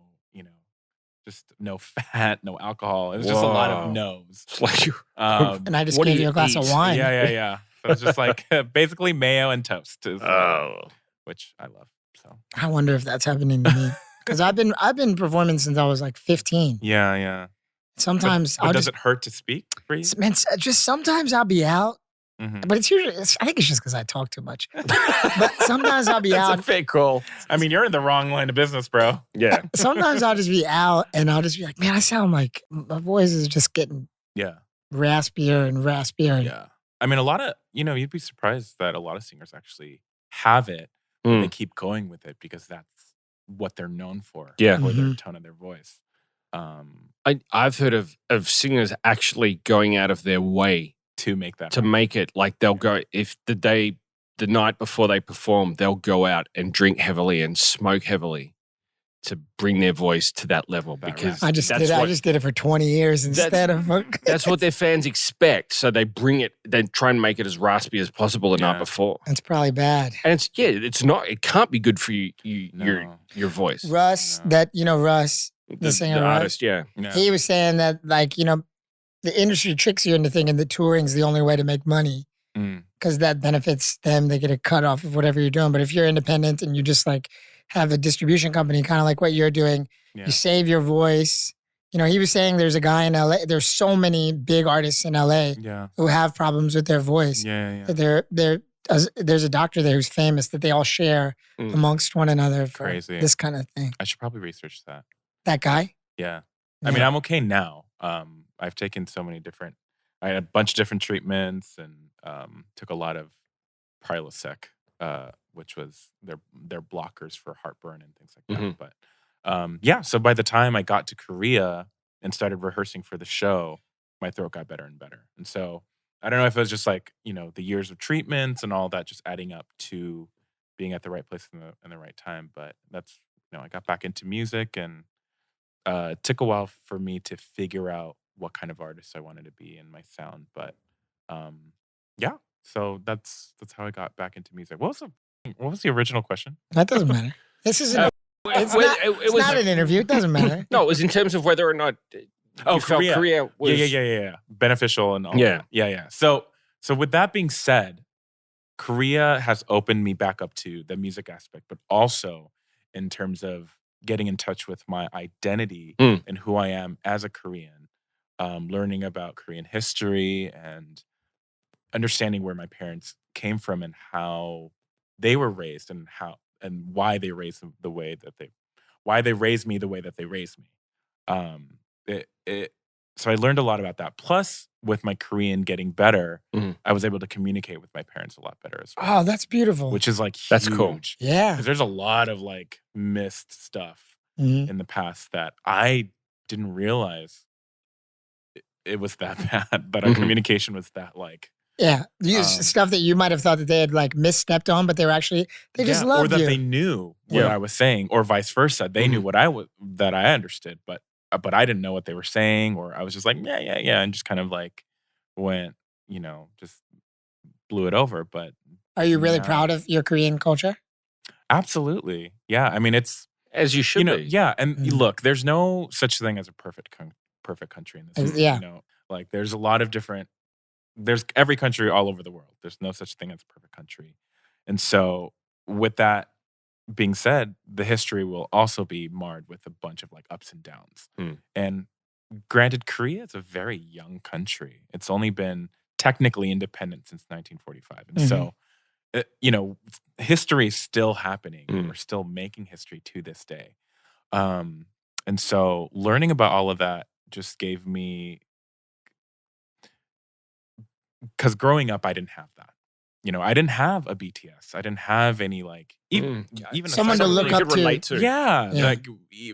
D: just no fat, no alcohol. It was just a lot of
C: Whoa.
D: no's.
C: It's like you.
B: And I just
C: What do
B: gave you
C: you
B: a glass of
C: eat?
B: wine.
D: Yeah. So it's just like basically mayo and toast,
C: Oh.
D: which I love. So
B: I wonder if that's happening to me. Because I've been performing since I was like 15.
D: yeah.
B: Sometimes
D: But
B: I'll
D: does
B: just,
D: it hurt to speak for you?
B: man, just sometimes I'll be out.
D: Mhm.
B: But I think it's just because I talk too much. But sometimes I'll be
C: That's
B: out.
C: a fair call.
D: I mean, you're in the wrong line of business, bro.
C: Yeah.
B: Sometimes I'll just be out and I'll just be like, man, I sound like my voice is just getting
D: Yeah.
B: raspier and raspier.
D: Yeah. I mean, a lot of, you'd be surprised that a lot of singers actually have it. They keep going with it because that's what they're known for.
C: Yeah.
D: For their
B: Mhm.
D: tone of their voice.
C: I've heard of singers actually going out of their way
D: To make that.
C: to make it. Like they'll go, if the night before they perform, they'll go out and drink heavily and smoke heavily to bring their voice to that level.
D: That
C: Because
B: I just
C: that's
B: did it for 20 years instead of.
C: that's what their fans expect. So they bring it, they try and make it as raspy as possible the night
D: Yeah.
C: before.
B: It's probably bad.
C: And it's not, it can't be good for you,
D: No.
C: your voice.
B: Russ,
D: No.
B: Russ, the singer, right?
C: artist, yeah.
D: Yeah.
B: he was saying that, like, the industry tricks you into thinking that touring's the only way to make money
D: Mm.
B: because that benefits them. They get a cut off of whatever you're doing. But if you're independent and you just like have a distribution company, kind of like what you're doing,
D: Yeah.
B: you save your voice. He was saying there's a guy in LA. There's so many big artists in LA
D: Yeah.
B: who have problems with their voice.
D: Yeah.
B: That there's a doctor there who's famous that they all share
C: Mm.
B: amongst one another for
D: Crazy.
B: this kind of thing.
D: I should probably research that.
B: That guy?
D: Yeah. I mean, I'm okay now. I've taken I had a bunch of different treatments and took a lot of Prilosec, which was their blockers for heartburn and things like that.
C: Mhm.
D: But so by the time I got to Korea and started rehearsing for the show, my throat got better and better. And so I don't know if it was just like, the years of treatments and all that just adding up to being at the right place in the right time. But that's, I got back into music and it took a while for me to figure out what kind of artist I wanted to be in my sound. But so that's how I got back into music. What was the original question?
B: That doesn't matter. This is it's
C: It was
B: not an interview. It doesn't matter.
C: No, it was in terms of whether or not
D: Oh,
C: you felt
D: Korea.
C: Korea was
D: Yeah. Beneficial and all
C: Yeah.
D: that. Yeah. So with that being said, Korea has opened me back up to the music aspect, but also in terms of getting in touch with my identity
C: Mm.
D: and who I am as a Korean, learning about Korean history and understanding where my parents came from and how they were raised and why they raised me the way that they raised me. So I learned a lot about that. Plus, with my Korean getting better,
C: Mhm.
D: I was able to communicate with my parents a lot better as well,
B: Oh, that's beautiful.
D: which is like huge.
C: That's cool.
B: Yeah.
D: Because there's a lot of like missed stuff
B: Mhm.
D: in the past that I didn't realize it was that bad, but our
C: Mhm.
D: communication was that like
B: Yeah.
D: Um,
B: Stuff that you might have thought that they had like misstepped on, but they just
D: or
B: loved
D: that
B: you.
D: they knew what
C: Yeah.
D: I was saying, or vice versa. They knew what that I understood, but I didn't know what they were saying, or I was just like, yeah, and just kind of like went, just blew it over. But
B: Are you really
D: now-
B: proud of your Korean culture?
D: Absolutely, yeah. I mean, it's
C: as you should be.
D: yeah. And
B: Mhm.
D: look, there's no such thing as a perfect country in this. world,
B: Yeah.
D: Like there's a lot of different. There's every country all over the world. There's no such thing as a perfect country, and so with that being said, the history will also be marred with a bunch of like ups and downs.
C: Hmm.
D: And granted, Korea is a very young country. It's only been technically independent since 1945. And so, history is still happening.
C: Hmm.
D: We're still making history to this day. And so learning about all of that just gave me, because growing up, I didn't have that. I didn't have a BTS. I didn't have any like even
B: Someone to
D: aside
B: look
D: from,
B: up
C: you could relate to.
D: Yeah,
B: Yeah.
D: like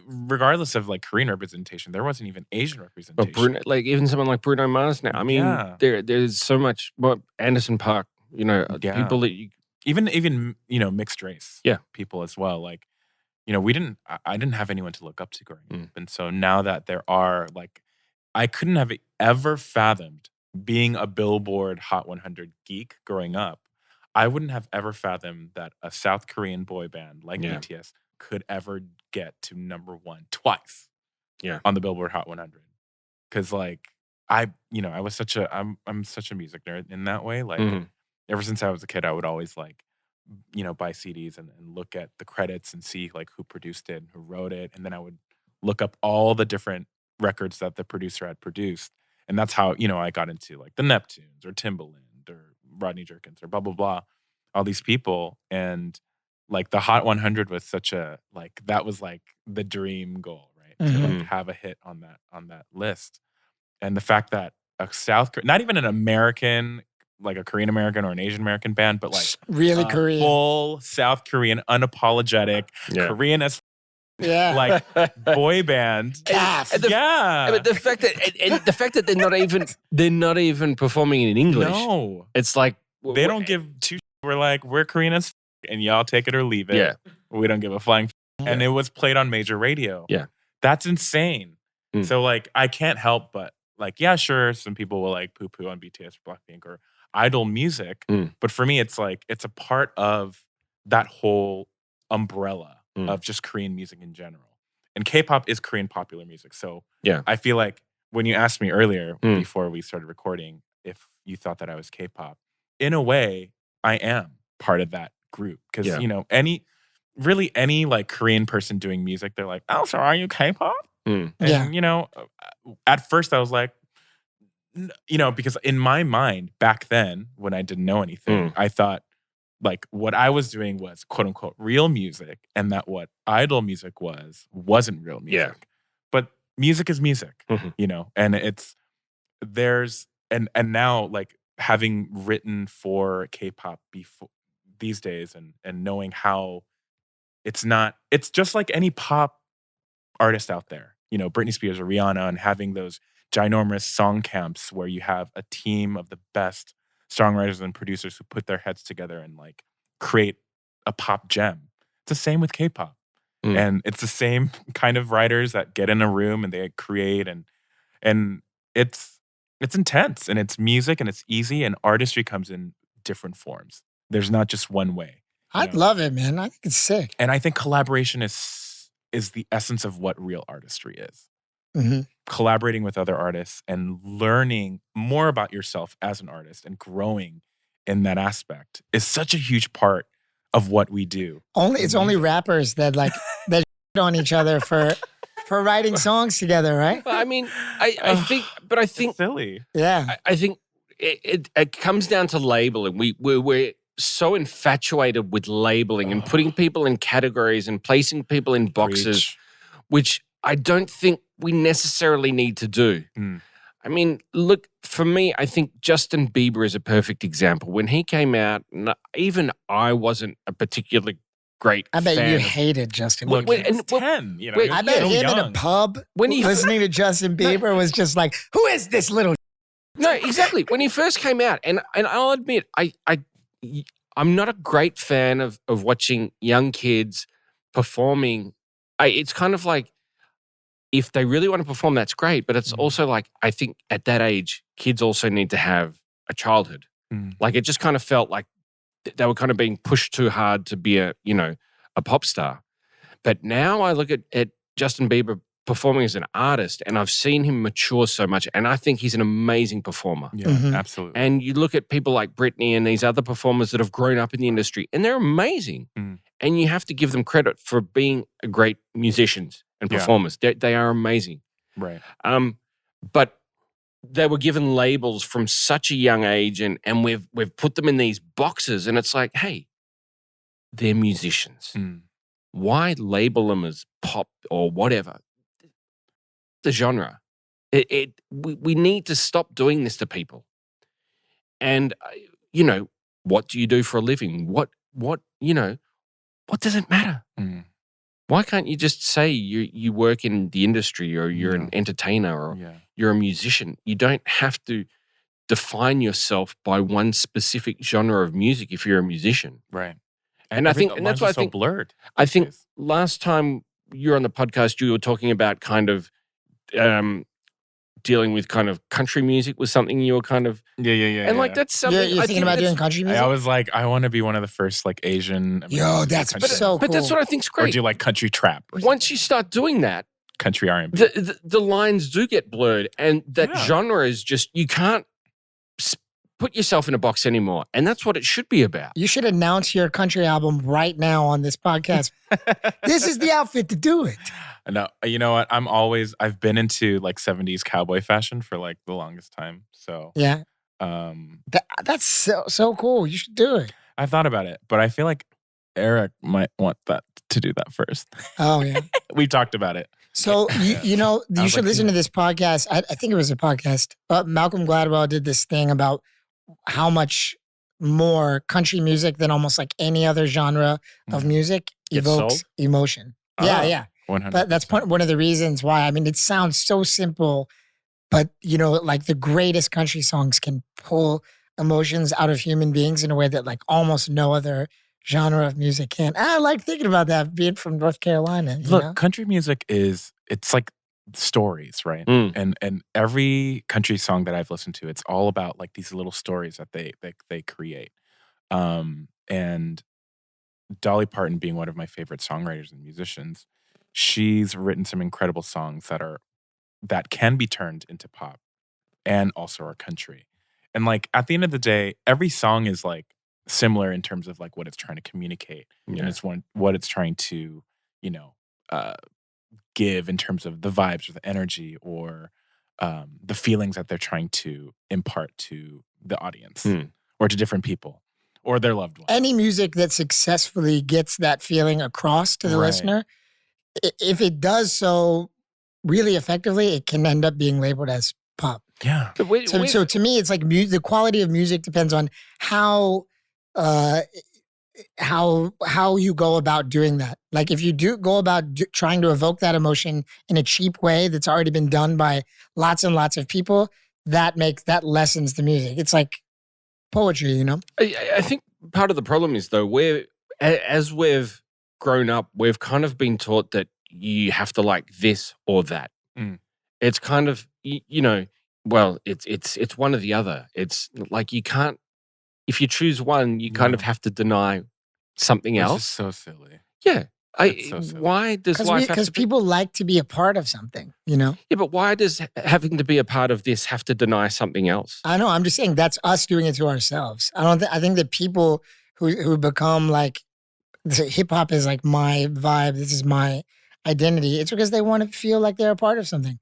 D: regardless of like Korean representation, there wasn't even Asian
C: But
D: representation.
C: Bruno, like even someone like Bruno Mars now. I mean,
D: Yeah.
C: there's so much. Well, Anderson Park.
D: Yeah.
C: People that you.
D: even mixed race
C: Yeah.
D: people as well. Like I didn't have anyone to look up to growing up, and so now that there are like, I couldn't have ever fathomed being a Billboard Hot 100 geek growing up. I wouldn't have ever fathomed that a South Korean boy band like
C: Yeah.
D: BTS could ever get to #1 twice.
C: Yeah.
D: On the Billboard Hot 100, because like I was I'm such a music nerd in that way. Like
C: Mhm.
D: ever since I was a kid, I would always like buy CDs and look at the credits and see like who produced it and who wrote it, and then I would look up all the different records that the producer had produced, and that's how I got into like the Neptunes or Timbaland or Rodney Jerkins or blah blah blah, all these people. And like the Hot 100 was such a like, that was like the dream goal, right? To
C: Mhm.
D: like have a hit on that list. And the fact that a not even an American, like a Korean American or an Asian American band, but like
B: really
D: a
B: Korean.
D: full South Korean, unapologetic,
C: Yeah.
D: Korean as
B: Yeah.
D: like boy band.
B: Calf.
C: And the-
D: Yeah.
C: But the fact that they're not even performing in English.
D: No.
C: It's like
D: They don't give two. We're like, we're Korean as and y'all take it or leave it.
C: Yeah.
D: We don't give a flying. And it was played on major radio.
C: Yeah.
D: That's insane.
C: Mm.
D: So like, I can't help but like, yeah, sure, some people will like poo poo on BTS or Blackpink or idol music.
C: Mm.
D: But for me, it's like, it's a part of that whole umbrella of just Korean music in general. And K-pop is Korean popular music. So
C: Yeah.
D: I feel like when you asked me earlier
C: Mm.
D: before we started recording, if you thought that I was K-pop, in a way, I am part of that group. Because,
C: Yeah.
D: any like Korean person doing music, they're like, oh, so are you K-pop?
C: Mm.
D: And,
B: Yeah.
D: at first I was like, because in my mind back then, when I didn't know anything, I thought like what I was doing was quote unquote real music, and that what idol music wasn't real music.
C: Yeah.
D: But music is music,
C: Mhm.
D: and and now like having written for K-pop before these days and knowing how it's just like any pop artist out there, Britney Spears or Rihanna, and having those ginormous song camps where you have a team of the best songwriters and producers who put their heads together and like create a pop gem. It's the same with K-pop.
C: Mm.
D: And it's the same kind of writers that get in a room and they create and it's intense, and it's music, and it's easy, and artistry comes in different forms. There's not just one way.
B: I'd love it, man. I think it's sick.
D: And I think collaboration is the essence of what real artistry is.
B: Mm-hmm.
D: Collaborating with other artists and learning more about yourself as an artist and growing in that aspect is such a huge part of what we do.
B: It's only rappers that like that on each other for writing songs together, right?
C: But I mean, I think
D: It's silly.
B: Yeah.
C: I think it comes down to labeling. We're so infatuated with labeling and putting people in categories and placing people in boxes,
D: Preach.
C: which I don't think we necessarily need to do.
D: Mm.
C: I mean, look, for me, I think Justin Bieber is a perfect example. When he came out, even I wasn't a particularly great
B: I bet
C: fan
B: you
C: of-
B: hated Justin
D: Look,
B: Bieber.
D: he was 10.
C: wait,
D: he was
B: I bet
D: so
B: him in a
D: young.
B: pub
C: When he-
B: listening to Justin Bieber was just like, who is this little?
C: No, exactly. When he first came out, and I'll admit, I'm not a great fan of watching young kids performing. It's kind of like, if they really want to perform, that's great. But it's also like, I think at that age, kids also need to have a childhood.
D: Mm.
C: Like it just kind of felt like they were kind of being pushed too hard to be a pop star. But now I look at Justin Bieber performing as an artist, and I've seen him mature so much, and I think he's an amazing performer.
D: Yeah,
B: Mhm.
D: absolutely.
C: And you look at people like Britney and these other performers that have grown up in the industry, and they're amazing.
D: Mm.
C: And you have to give them credit for being great musicians and
D: Yeah.
C: performers. They are amazing.
D: Right.
C: But they were given labels from such a young age, and we've put them in these boxes, and it's like, hey, they're musicians.
D: Mm.
C: Why label them as pop or whatever? The genre. We need to stop doing this to people. And What do you do for a living? What does it matter?
D: Mm.
C: Why can't you just say you work in the industry or you're an entertainer or you're a musician? You don't have to define yourself by one specific genre of music if you're a musician.
D: Right.
C: And I think, and that's why I think
D: blurred.
C: I think last time you were on the podcast, you were talking about kind of dealing with kind of country music was something you were kind of and like that's something
B: you're thinking about doing country music.
D: I was like, I want to be one of the first like Asian.
B: Yo, that's so cool.
C: But that's what I think's great.
D: Or do you like country trap?
C: Once you start doing that,
D: country R&B,
C: the lines do get blurred, and that genre is just you can't put yourself in a box anymore, and that's what it should be about.
B: You should announce your country album right now on this podcast. This is the outfit to do it.
D: No, you know what? I've been into like 70s cowboy fashion for like the longest time. So
B: yeah, that's so cool. You should do it.
D: I thought about it, but I feel like Eric might want to do that first.
B: Oh yeah,
D: we talked about it.
B: So you should listen to this podcast. I think it was a podcast. Malcolm Gladwell did this thing about how much more country music than almost like any other genre of music evokes emotion. Yeah.
D: 100%.
B: But that's one of the reasons why. I mean, it sounds so simple, but like the greatest country songs can pull emotions out of human beings in a way that like almost no other genre of music can. I like thinking about that being from North Carolina.
D: Look, country music it's like stories, right? And every country song that I've listened to, it's all about like these little stories that they create. And Dolly Parton being one of my favorite songwriters and musicians, she's written some incredible songs that can be turned into pop and also our country. And like at the end of the day, every song is like similar in terms of like what it's trying to communicate and it's what it's trying to, give in terms of the vibes or the energy or the feelings that they're trying to impart to the audience or to different people or their loved ones.
B: Any music that successfully gets that feeling across to the listener, if it does so really effectively, it can end up being labeled as pop.
D: Yeah.
B: So to me, it's like the quality of music depends on how you go about doing that. Like if you do go about trying to evoke that emotion in a cheap way that's already been done by lots and lots of people, that lessens the music. It's like poetry,
C: I think part of the problem is though, as we've grown up, we've kind of been taught that you have to like this or that. It's kind of well, it's one or the other. It's like you can't. If you choose one, you kind of have to deny something else.
D: Which is so silly.
C: Yeah.
D: So silly.
C: Why does life have to
B: Because people like to be a part of something,
C: Yeah, but why does having to be a part of this have to deny something else?
B: I know. I'm just saying that's us doing it to ourselves. I think that people who become like, hip hop is like my vibe, this is my identity, it's because they want to feel like they're a part of something.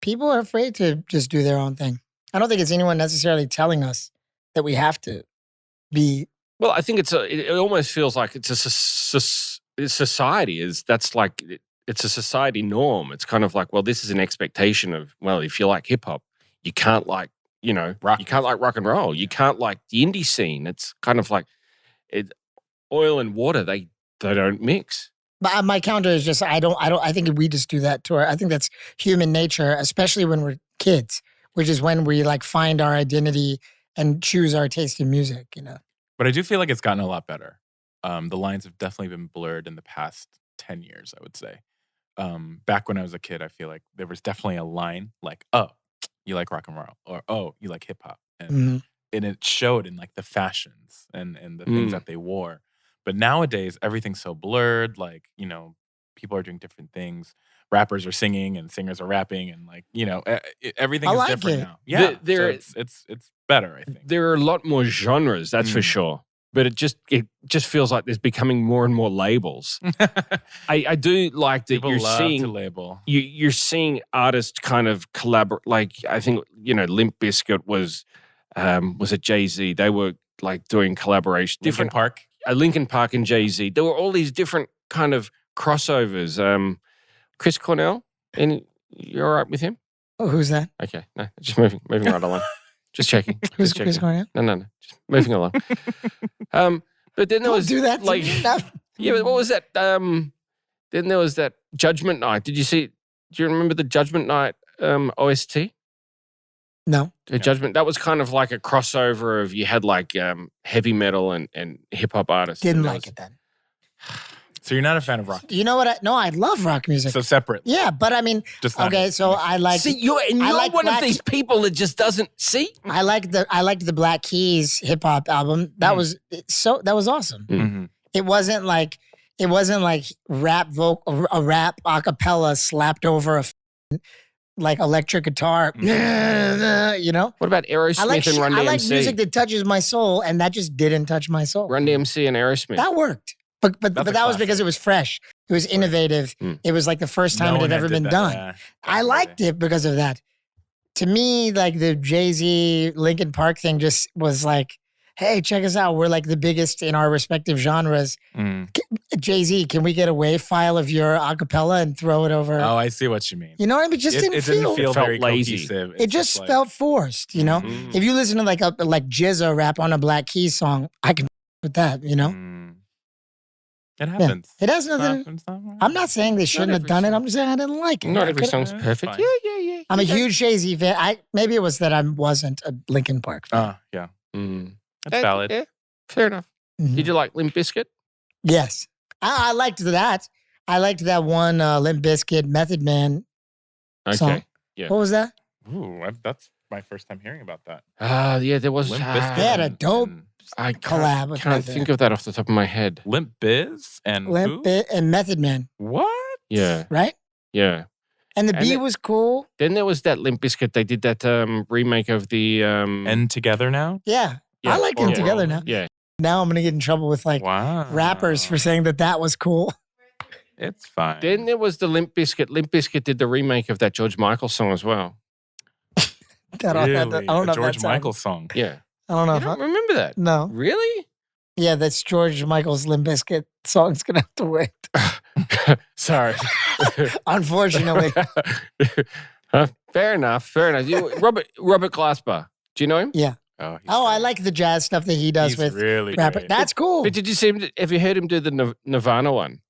B: People are afraid to just do their own thing. I don't think it's anyone necessarily telling us that we have to be.
C: Well, I think it almost feels like it's society it's a society norm. It's kind of like, well, this is an expectation of, well, if you like hip hop, you can't like, you can't like rock and roll. You can't like the indie scene. It's kind of like oil and water. They don't mix.
B: But my counter is just, I think we just do that to I think that's human nature, especially when we're kids, which is when we like find our identity and choose our taste in music,
D: But I do feel like it's gotten a lot better. The lines have definitely been blurred in the past 10 years, I would say. Back when I was a kid, I feel like there was definitely a line like, oh, you like rock and roll, or oh, you like hip hop. And it showed in like the fashions and the things that they wore. But nowadays, everything's so blurred. Like, people are doing different things. Rappers are singing and singers are rapping, and like, everything is different now. Yeah, so it's better. I think
C: there are a lot more genres. That's for sure. But it just feels like there's becoming more and more labels. I do like that
D: people love to label.
C: You're seeing artists kind of collaborate. Like I think Limp Bizkit was it Jay-Z? They were like doing collaboration. Linkin Park and Jay-Z. There were all these different kind of crossovers. Chris Cornell, you're all right with him?
B: Oh, who's that?
C: Okay, no, just moving right along. Just checking.
B: Who's
C: Just checking.
B: going out?
C: No. Just moving along. But then there
B: Don't
C: was
B: do that to
C: like,
B: me. No.
C: yeah. But what was that? Then there was that Judgment Night. Did you see? Do you remember the Judgment Night OST?
B: No.
C: The Judgment. That was kind of like a crossover of you had like heavy metal and hip hop artists.
B: Didn't
C: and there
B: like
C: was-
B: it then.
D: So you're not a fan of rock.
B: You know what? I love rock music.
D: So separate.
B: Yeah, but I mean,
D: Just not
B: okay, so I like
C: See, you're
B: like
C: one
B: Black-
C: of these people that just doesn't see.
B: I liked the Black Keys hip hop album. That was awesome.
D: Mhm.
B: It wasn't like rap a rap a cappella slapped over like electric guitar. You know?
C: What about Aerosmith
B: I like
C: and Run
B: I
C: DMC?
B: like music that touches my soul, and that just didn't touch my soul.
C: Run DMC and Aerosmith.
B: That worked. But
D: That's a
B: that was because
D: classic.
B: it was fresh. It was innovative.
C: Mm.
B: It was like the first time
D: No
B: it
D: one
B: had ever
D: did
B: been
D: that.
B: done.
D: Yeah,
B: I liked it because of that. To me, like the Jay-Z Linkin Park thing just was like, hey, check us out. We're like the biggest in our respective genres.
D: Mm.
B: Jay-Z, can we get a WAV file of your acapella and throw it over?
D: Oh, I see what you mean.
B: You know what I mean? It just didn't feel.
D: It
C: felt
D: very
C: lazy.
D: cohesive.
B: It
D: It's
B: just
D: like-
B: felt forced, you know?
C: Mhm.
B: If you listen to like Jizza rap on a Black Keys song, I can with that, you know?
D: Mm. It happens.
B: It has
D: It's
B: nothing.
D: it's not-
B: I'm not saying they shouldn't have
C: every
B: done it.
C: song.
B: I'm just saying I didn't like it.
C: Not
B: I
C: every
B: could've-
C: song's
D: it's
C: perfect.
D: fine.
C: Yeah.
B: I'm a huge Jay-Z fan. Maybe it was that I wasn't a Linkin Park fan.
D: Yeah.
C: Mm.
D: That's valid.
C: Yeah, fair enough.
B: Mhm.
C: Did you like Limp Bizkit?
B: Yes. I liked that. I liked that one Limp Bizkit Method Man
C: Okay.
B: song.
C: Yeah.
B: What was that?
D: Ooh, that's my first time hearing about that.
C: Yeah, there was.
D: Limp Bizkit
B: They had a
D: and-
B: dope
D: and
C: I
B: collab with
C: can't
B: Method.
C: think of that off the top of my head.
D: Limp Biz and
B: Limp
D: who?
B: Bizkit and Method Man,
D: What?
C: Yeah,
B: right?
C: yeah.
B: And the
C: And
B: beat
C: it-
B: was cool.
C: Then there was that Limp Bizkit. They did that remake of the.
D: And together now?
B: Yeah.
C: Yeah,
B: I like them
C: yeah.
B: together now.
C: Yeah.
B: Now I'm going to get in trouble with like
D: Wow.
B: rappers for saying that was cool.
D: It's fine.
C: Then there was the Limp Bizkit. Limp Bizkit did the remake of that George Michael song as well.
B: I don't know.
D: Really?
B: I don't know
D: A
B: if
D: George
B: that's
D: Michael song.
C: Yeah.
B: I don't know
C: You
B: if
C: don't remember that?
B: no.
C: Really?
B: Yeah, that's George Michael's Limp Bizkit song's going to have to wait.
C: Sorry.
B: Unfortunately.
C: Fair enough. Fair enough. Robert Glasper. Do you know him?
B: Yeah.
D: Oh, he's
B: Oh, I
D: great.
B: like the jazz stuff that he does
D: He's
B: with
D: really
B: rapper.
D: great.
B: That's cool.
C: But did you see him? Have you heard him do the Nirvana one?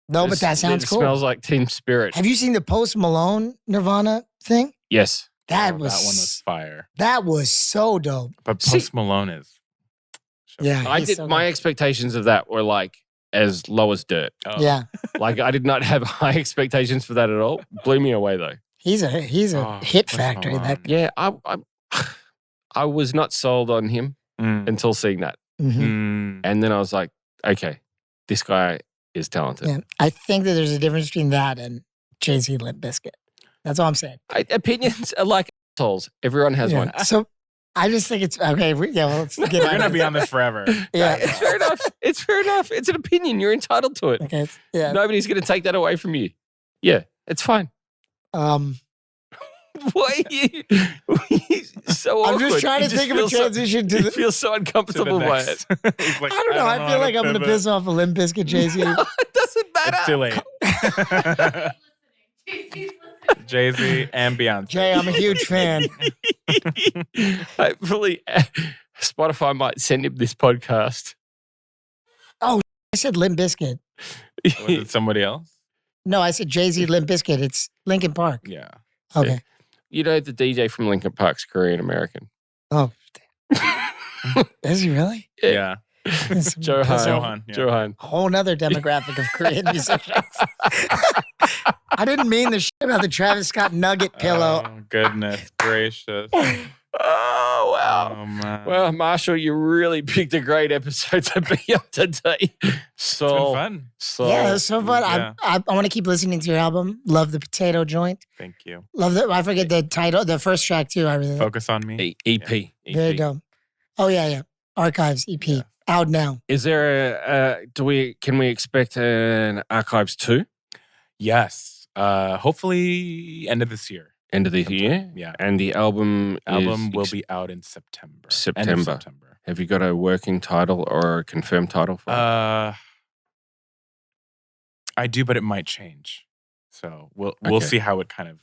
B: No, but that sounds
C: it
B: cool.
C: Smells like Team Spirit.
B: Have you seen the Post Malone Nirvana thing?
C: Yes.
B: That
D: Oh,
B: was
D: that one was fire.
B: that was so dope.
D: But
C: See-
D: Post Malone is.
B: Yeah,
C: I
B: he's
C: did.
B: so
C: My
B: good.
C: expectations of that were like as low as dirt.
D: Oh.
B: Yeah,
C: Like I did not have high expectations for that at all. Blew me away though.
B: he's a
D: Oh,
B: hit
D: Post
B: factory. That
D: Malone.
C: Yeah, I was not sold on him
D: Mm.
C: until seeing that,
B: mhm.
D: Mm.
C: and then I was like, okay, this guy is talented.
B: Yeah, I think that there's a difference between that and Jay-Z Limp Bizkit. That's all I'm saying.
C: Opinions are like assholes. Everyone has
B: Yeah.
C: one.
B: So I just think it's okay. Well, let's get
D: We're
B: out
D: gonna
B: of
D: be
B: it.
D: on this forever.
B: Yeah.
C: It's fair enough. It's fair enough. It's an opinion. You're entitled to it.
B: Okay. Yeah.
C: Nobody's going to take that away from you. Yeah, it's fine. Why are you so awkward?
B: I'm just trying
C: You
B: to think of a
C: feel so-
B: transition to
C: You
B: the.
C: feel so
D: To the
C: uncomfortable by it.
D: next. He's like,
B: I don't know. I feel
D: how
B: like
D: to
B: I'm gonna
D: pivot.
B: piss off a Limp Bizkit Jay-Z.
C: It doesn't matter.
D: It's too late. Jay-Z and Beyonce.
B: Jay, I'm a huge fan.
C: Hopefully, Spotify might send him this podcast.
B: I said Limp Bizkit.
D: Was it somebody else?
B: No, I said Jay-Z Limp Bizkit. It's Linkin Park.
D: Yeah.
B: Okay.
C: You know, the DJ from Linkin Park's Korean American.
B: Oh, is he really?
D: Yeah.
B: It's
C: Johan.
B: a
D: Johan. Yeah.
C: Johan.
B: whole nother demographic of Korean musicians. I didn't mean the shit about the Travis Scott Nugget pillow.
D: Oh, goodness gracious.
C: Oh, wow.
D: Oh, man.
C: Well, Marshall, you really picked a great episode to be on today.
D: It's been
C: Soul.
D: fun.
C: Soul.
B: Yeah, it was so fun.
D: Yeah.
B: I want to keep listening to your album. Love the potato joint.
D: Thank you.
B: Love the. I forget the title, the first track too. I really like.
D: Focus on me.
C: EP.
B: Very dope. Oh yeah. Archives EP
D: Yeah.
B: out now.
C: Is there can we expect an Archives 2
D: Yes. Hopefully end of this year.
C: end of the year?
D: Yeah.
C: And the album
D: Will be out in September. End of
C: September.
D: September.
C: Have you got a working title or a confirmed title for it?
D: I do, but it might change. So we'll
C: Okay.
D: see how it kind of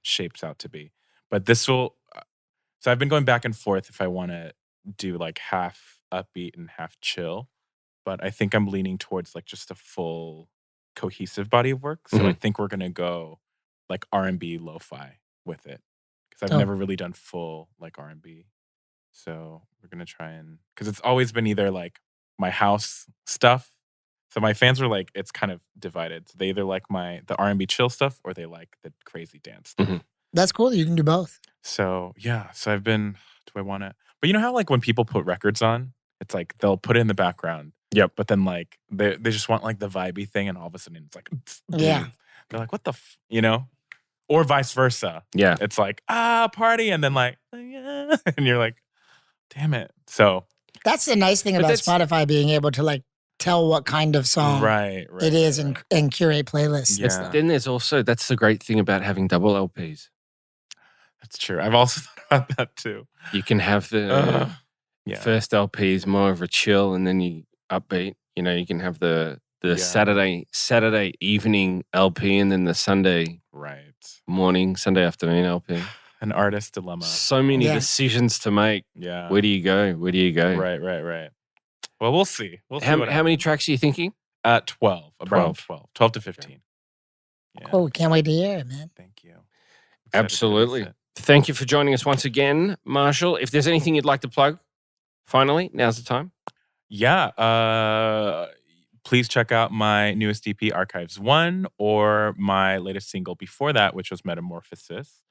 D: shapes out to be. But this will. So I've been going back and forth if I want to do like half upbeat and half chill. But I think I'm leaning towards like just a full cohesive body of work. So I think we're going to go like R&B lo-fi with it. Because I've never really done full like R&B. So we're going to try and... Because it's always been either like my house stuff. So my fans are like, it's kind of divided. So they either like the R&B chill stuff or they like the crazy dance stuff.
B: That's cool. You can do both.
D: So yeah, so I've been, do I want to, but you know how like when people put records on, it's like they'll put it in the background.
C: Yep.
D: But then like they just want like the vibey thing and all of a sudden it's like,
B: Yeah.
D: They're like, what the, you know? Or vice versa.
C: Yeah.
D: It's like, party. And then like, yeah. And you're like, damn it. So.
B: That's the nice thing about Spotify being able to like tell what kind of song it is and curate playlists.
D: Yeah.
C: Then there's also, that's the great thing about having double LPs.
D: That's true. I've also thought about that too.
C: You can have the first LP is more of a chill and then you upbeat. You know, you can have the Saturday evening LP and then the Sunday morning, Sunday afternoon LP.
D: An artist dilemma.
C: So many decisions to make.
D: Yeah.
C: Where do you go? Where do you go?
D: Right. Well, we'll see.
C: How many tracks are you thinking?
D: 12. Around 12 to 15. Yeah.
B: Oh, can't wait to hear it, man.
D: Thank you.
C: Absolutely. Thank you for joining us once again, Marshall. If there's anything you'd like to plug, finally, now's the time.
D: Yeah. Please check out my newest EP, Archives 1, or my latest single before that, which was Metamorphosis.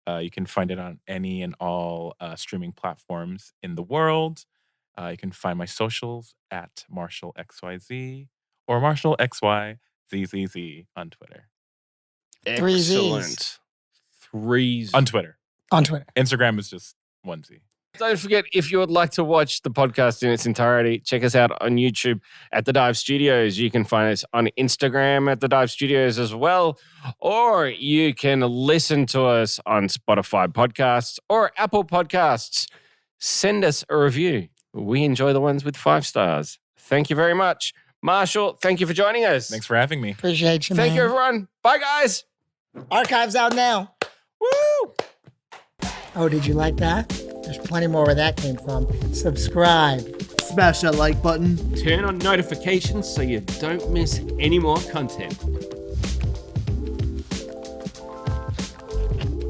D: You can find it on any and all streaming platforms in the world. You can find my socials at MarshallXYZ or MarshallXYZZZ on Twitter.
C: Excellent. 3 Z's.
D: On Twitter. Instagram is just 1 Z.
C: Don't forget, if you would like to watch the podcast in its entirety, check us out on YouTube at The Dive Studios. You can find us on Instagram at The Dive Studios as well. Or you can listen to us on Spotify podcasts or Apple podcasts. Send us a review. We enjoy the ones with 5 stars. Thank you very much. Marshall, thank you for joining us.
D: Thanks for having me.
B: Appreciate you, man.
C: Thank you, everyone. Bye, guys.
B: Archives out now.
C: Woo!
B: Oh, did you like that? There's plenty more where that came from. Subscribe.
F: Smash that like button.
C: Turn on notifications so you don't miss any more content.